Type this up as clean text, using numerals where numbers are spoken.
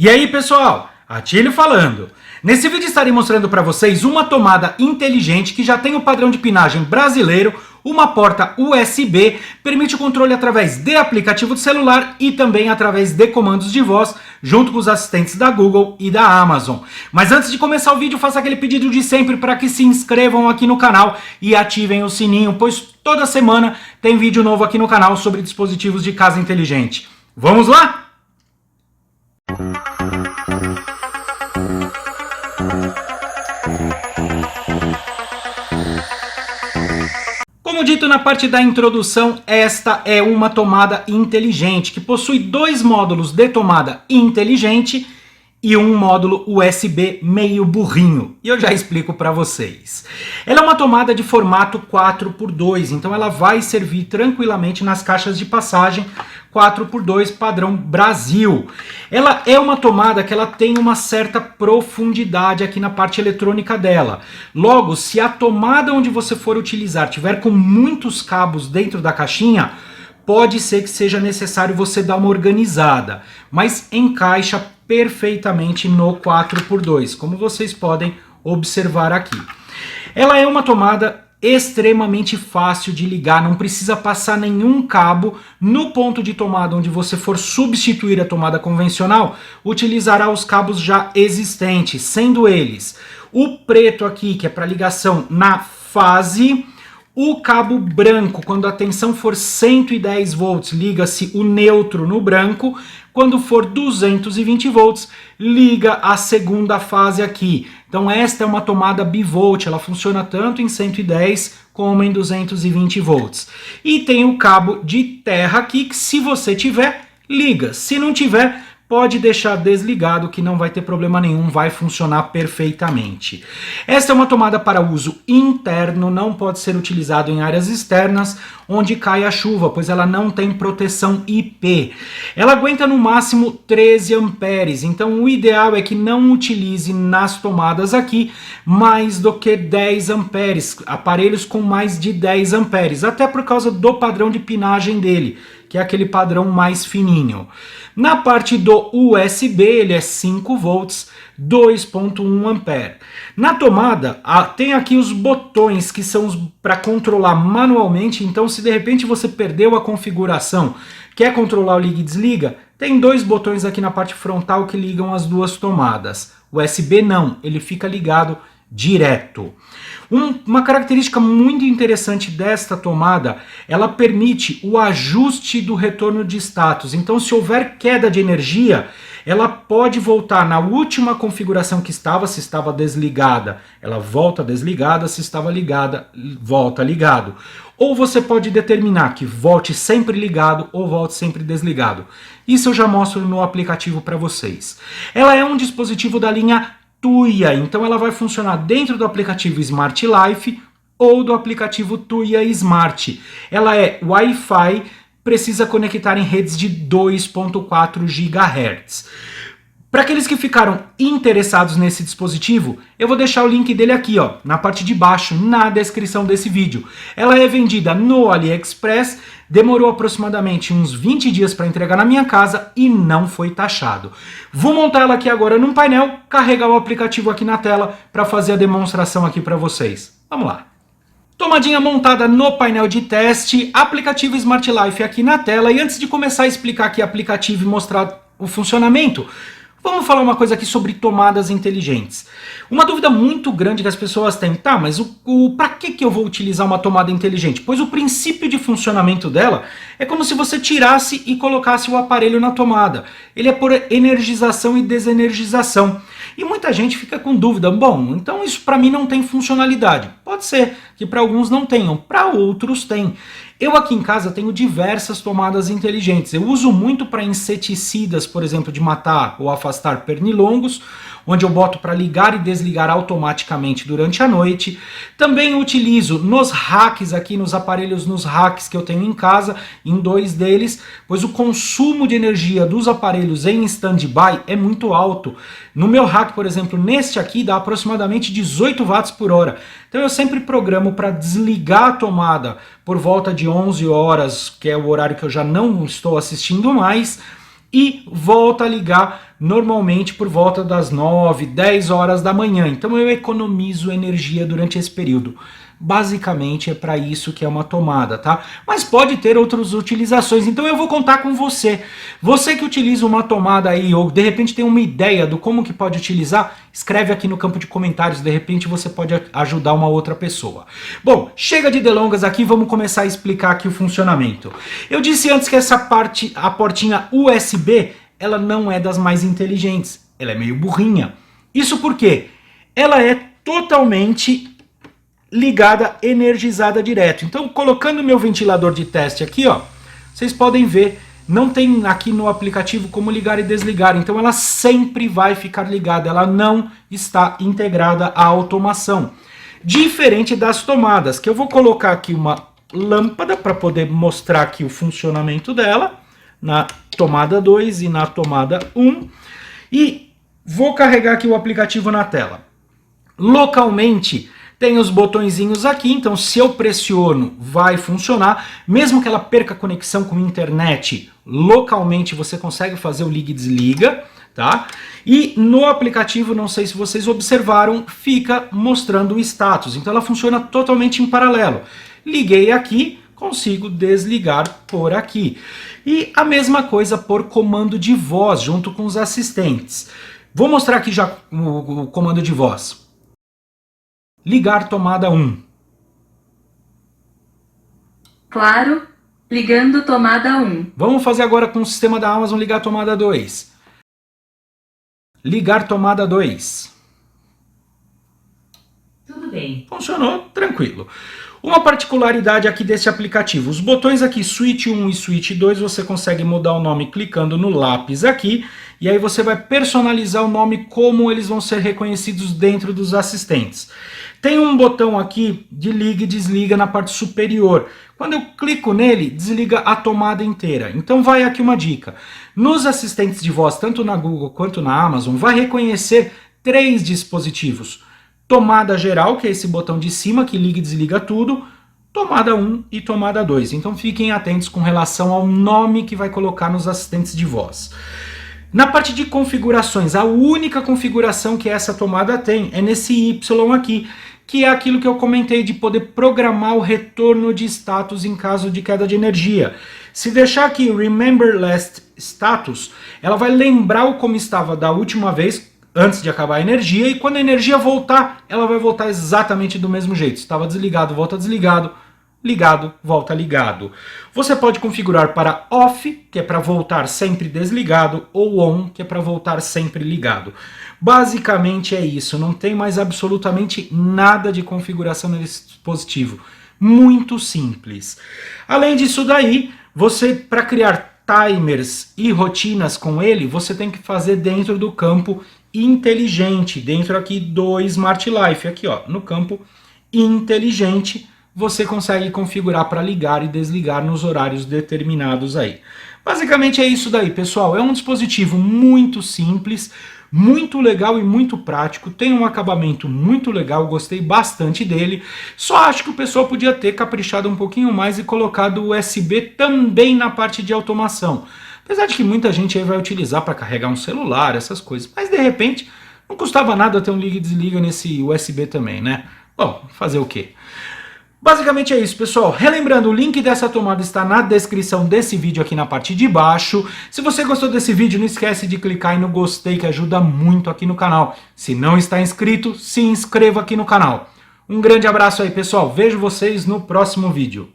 E aí pessoal, Atílio falando. Nesse vídeo estarei mostrando para vocês uma tomada inteligente que já tem o padrão de pinagem brasileiro, uma porta USB, permite o controle através de aplicativo de celular e também através de comandos de voz, junto com os assistentes da Google e da Amazon. Mas antes de começar o vídeo, faça aquele pedido de sempre para que se inscrevam aqui no canal e ativem o sininho, pois toda semana tem vídeo novo aqui no canal sobre dispositivos de casa inteligente. Vamos lá? Como dito na parte da introdução, esta é uma tomada inteligente que possui dois módulos de tomada inteligente e um módulo USB meio burrinho. E eu já explico para vocês. Ela é uma tomada de formato 4x2, então ela vai servir tranquilamente nas caixas de passagem 4x2 padrão Brasil. Ela é uma tomada que ela tem uma certa profundidade aqui na parte eletrônica dela. Logo, se a tomada onde você for utilizar tiver com muitos cabos dentro da caixinha, pode ser que seja necessário você dar uma organizada, mas encaixa perfeitamente no 4x2, como vocês podem observar aqui. Ela é uma tomada extremamente fácil de ligar, não precisa passar nenhum cabo no ponto de tomada onde você for substituir a tomada convencional, utilizará os cabos já existentes, sendo eles o preto aqui, que é para ligação na fase, o cabo branco, quando a tensão for 110 volts, liga-se o neutro no branco. Quando for 220 volts, liga a segunda fase aqui. Então esta é uma tomada bivolt, ela funciona tanto em 110 como em 220 volts. E tem o cabo de terra aqui, que se você tiver, liga. Se não tiver, pode deixar desligado que não vai ter problema nenhum, vai funcionar perfeitamente. Esta é uma tomada para uso interno, não pode ser utilizado em áreas externas onde cai a chuva, pois ela não tem proteção IP. Ela aguenta no máximo 13 amperes, então o ideal é que não utilize nas tomadas aqui mais do que 10 amperes, aparelhos com mais de 10 amperes, até por causa do padrão de pinagem dele, que é aquele padrão mais fininho. Na parte do USB, ele é 5 volts, 2.1 ampere. Na tomada, tem aqui os botões que são para controlar manualmente, então se de repente você perdeu a configuração, quer controlar o liga e desliga, tem dois botões aqui na parte frontal que ligam as duas tomadas. O USB não, ele fica ligado direto. Uma característica muito interessante desta tomada, ela permite o ajuste do retorno de status. Então, se houver queda de energia, ela pode voltar na última configuração que estava, se estava desligada, ela volta desligada, se estava ligada, volta ligado. Ou você pode determinar que volte sempre ligado ou volte sempre desligado. Isso eu já mostro no aplicativo para vocês. Ela é um dispositivo da linha Tuya, então ela vai funcionar dentro do aplicativo Smart Life ou do aplicativo Tuya Smart. Ela é Wi-Fi, precisa conectar em redes de 2.4 GHz. Para aqueles que ficaram interessados nesse dispositivo, eu vou deixar o link dele aqui, ó, na parte de baixo, na descrição desse vídeo. Ela é vendida no AliExpress, demorou aproximadamente uns 20 dias para entregar na minha casa e não foi taxado. Vou montar ela aqui agora num painel, carregar o aplicativo aqui na tela para fazer a demonstração aqui para vocês. Vamos lá. Tomadinha montada no painel de teste, aplicativo Smart Life aqui na tela. E antes de começar a explicar aqui o aplicativo e mostrar o funcionamento, vamos falar uma coisa aqui sobre tomadas inteligentes. Uma dúvida muito grande que as pessoas têm, tá, mas para que eu vou utilizar uma tomada inteligente? Pois o princípio de funcionamento dela é como se você tirasse e colocasse o aparelho na tomada. Ele é por energização e desenergização. E muita gente fica com dúvida, bom, então isso para mim não tem funcionalidade. Pode ser que para alguns não tenham, para outros tem. Eu aqui em casa tenho diversas tomadas inteligentes. Eu uso muito para inseticidas, por exemplo, de matar ou afastar pernilongos, onde eu boto para ligar e desligar automaticamente durante a noite. Também utilizo nos racks aqui, nos aparelhos, nos racks que eu tenho em casa, em dois deles, pois o consumo de energia dos aparelhos em stand-by é muito alto. No meu rack, por exemplo, neste aqui dá aproximadamente 18 watts por hora. Então eu sempre programo para desligar a tomada por volta de 11 horas, que é o horário que eu já não estou assistindo mais, e volta a ligar normalmente por volta das 9, 10 horas da manhã. Então eu economizo energia durante esse período. Basicamente é para isso que é uma tomada, tá? Mas pode ter outras utilizações, então eu vou contar com você. Você que utiliza uma tomada aí, ou de repente tem uma ideia do como que pode utilizar, escreve aqui no campo de comentários, de repente você pode ajudar uma outra pessoa. Bom, chega de delongas aqui, vamos começar a explicar aqui o funcionamento. Eu disse antes que essa parte, a portinha USB, ela não é das mais inteligentes, ela é meio burrinha. Isso porque ela é totalmente ligada, energizada direto. Então, colocando meu ventilador de teste aqui, ó, vocês podem ver, não tem aqui no aplicativo como ligar e desligar, então ela sempre vai ficar ligada, ela não está integrada à automação. Diferente das tomadas, que eu vou colocar aqui uma lâmpada para poder mostrar aqui o funcionamento dela, na tomada 2 e na tomada 1, e vou carregar aqui o aplicativo na tela. Localmente, tem os botõezinhos aqui, então se eu pressiono vai funcionar, mesmo que ela perca conexão com a internet, localmente você consegue fazer o liga e desliga, tá? E no aplicativo, não sei se vocês observaram, fica mostrando o status, então ela funciona totalmente em paralelo. Liguei aqui, consigo desligar por aqui. E a mesma coisa por comando de voz, junto com os assistentes. Vou mostrar aqui já o comando de voz. Ligar tomada 1. Claro, ligando tomada 1. Vamos fazer agora com o sistema da Amazon ligar tomada 2. Ligar tomada 2. Tudo bem. Funcionou, tranquilo. Uma particularidade aqui desse aplicativo, os botões aqui Switch 1 e Switch 2, você consegue mudar o nome clicando no lápis aqui, e aí você vai personalizar o nome como eles vão ser reconhecidos dentro dos assistentes. Tem um botão aqui de liga e desliga na parte superior. Quando eu clico nele, desliga a tomada inteira. Então vai aqui uma dica. Nos assistentes de voz, tanto na Google quanto na Amazon, vai reconhecer 3 dispositivos. Tomada geral, que é esse botão de cima que liga e desliga tudo. Tomada 1 e tomada 2. Então fiquem atentos com relação ao nome que vai colocar nos assistentes de voz. Na parte de configurações, a única configuração que essa tomada tem é nesse Y aqui, que é aquilo que eu comentei de poder programar o retorno de status em caso de queda de energia. Se deixar aqui Remember Last Status, ela vai lembrar o como estava da última vez, antes de acabar a energia, e quando a energia voltar, ela vai voltar exatamente do mesmo jeito. Estava desligado, volta desligado. Ligado, volta ligado. Você pode configurar para off, que é para voltar sempre desligado, ou on, que é para voltar sempre ligado. Basicamente é isso, não tem mais absolutamente nada de configuração nesse dispositivo. Muito simples. Além disso daí, você, para criar timers e rotinas com ele, você tem que fazer dentro do campo inteligente, dentro aqui do Smart Life, aqui ó, no campo inteligente, você consegue configurar para ligar e desligar nos horários determinados aí. Basicamente é isso daí, pessoal. É um dispositivo muito simples, muito legal e muito prático. Tem um acabamento muito legal, gostei bastante dele. Só acho que o pessoal podia ter caprichado um pouquinho mais e colocado o USB também na parte de automação. Apesar de que muita gente aí vai utilizar para carregar um celular, essas coisas. Mas de repente não custava nada ter um liga e desliga nesse USB também, né? Bom, fazer o quê? Basicamente é isso, pessoal. Relembrando, o link dessa tomada está na descrição desse vídeo aqui na parte de baixo. Se você gostou desse vídeo, não esquece de clicar aí no gostei, que ajuda muito aqui no canal. Se não está inscrito, se inscreva aqui no canal. Um grande abraço aí, pessoal. Vejo vocês no próximo vídeo.